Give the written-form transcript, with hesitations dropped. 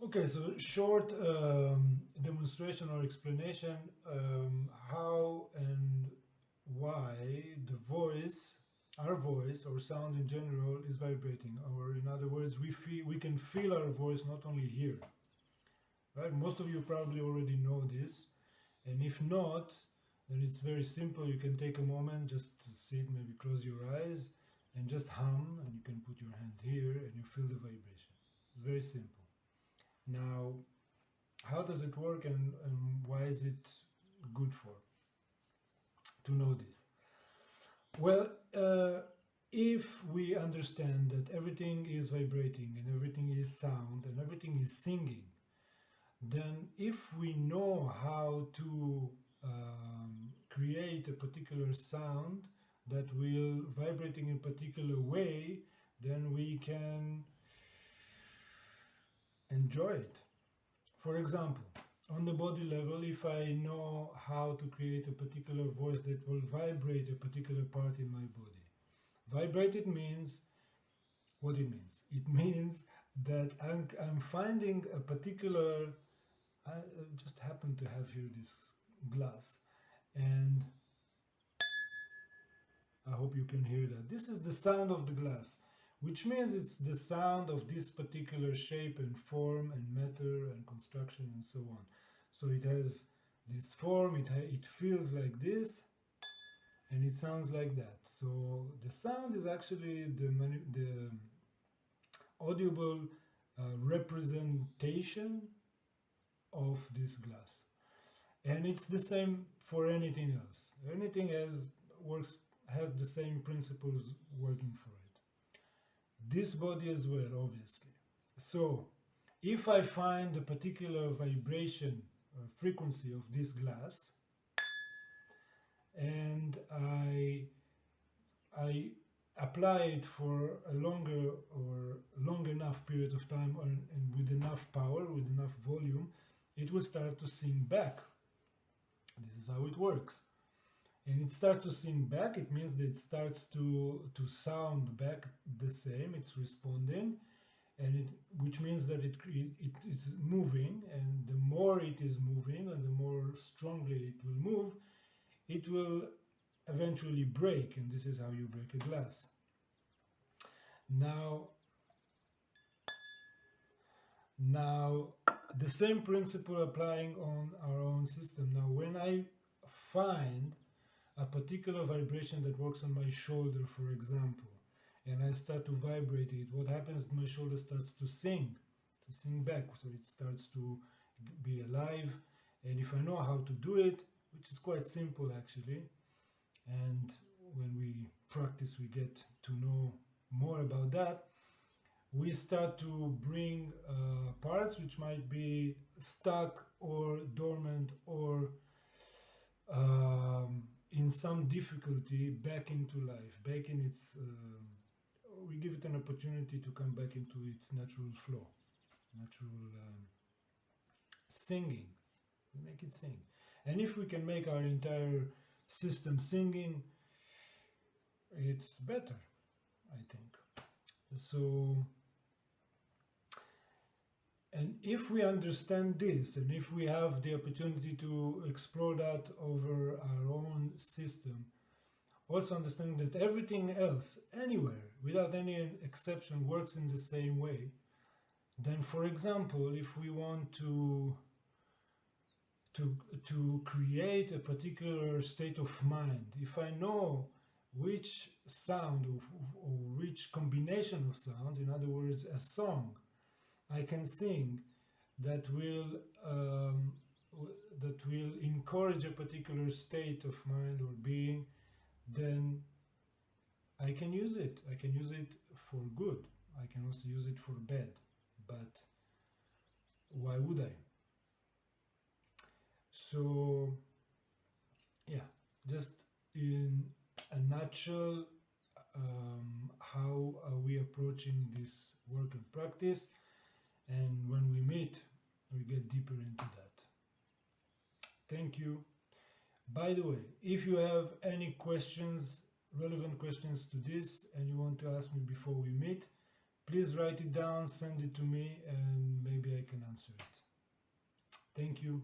Okay, so short demonstration or explanation how and why the voice, our voice or sound in general, is vibrating. Or in other words, we can feel our voice, not only hear. Right? Most of you probably already know this, and if not, then it's very simple. You can take a moment, just sit, maybe close your eyes, and just hum, and you can put your hand here, and you feel the vibration. It's very simple. Now, how does it work, and why is it good for to know this? Well, if we understand that everything is vibrating and everything is sound and everything is singing, then if we know how to create a particular sound that will vibrating in a particular way, then we can enjoy it. For example, on the body level, if I know how to create a particular voice that will vibrate a particular part in my body, vibrate it means what it means. It means that I'm finding a particular. I just happen to have here this glass, and I hope you can hear that. This is the sound of the glass, which means it's the sound of this particular shape and form and matter and construction and so on. So it has this form, it feels like this, and it sounds like that. So the sound is actually the audible representation of this glass. And it's the same for anything else. Anything has the same principles working for it. This body as well, obviously. So if I find a particular vibration frequency of this glass, and I apply it for a longer or long enough period of time, and with enough power, with enough volume, it will start to sing back. This is how it works. And it starts to sing back. It means that it starts to sound back the same. It's responding, and which means that it is moving. And the more it is moving, and the more strongly it will move, it will eventually break. And this is how you break a glass. Now, the same principle applying on our own system. Now, when I find a particular vibration that works on my shoulder, for example, and I start to vibrate it, what happens? My shoulder starts to sing back. So it starts to be alive. And if I know how to do it, which is quite simple actually, and when we practice, we get to know more about that. We start to bring parts which might be stuck or dormant or in some difficulty back into life, back in its. We give it an opportunity to come back into its natural flow, natural singing. We make it sing, and if we can make our entire system singing, it's better, I think. So, and if we understand this, and if we have the opportunity to explore that over our own system, also understanding that everything else, anywhere, without any exception, works in the same way, then, for example, if we want to create a particular state of mind, if I know which sound or which combination of sounds, in other words, a song, I can sing that will encourage a particular state of mind or being, then I can use it. I can use it for good. I can also use it for bad. But why would I? So yeah, just in a nutshell, how are we approaching this work and practice? And when we meet, we get deeper into that. Thank you. By the way, if you have any questions, relevant questions to this, and you want to ask me before we meet, please write it down, send it to me, and maybe I can can answer it. Thank you.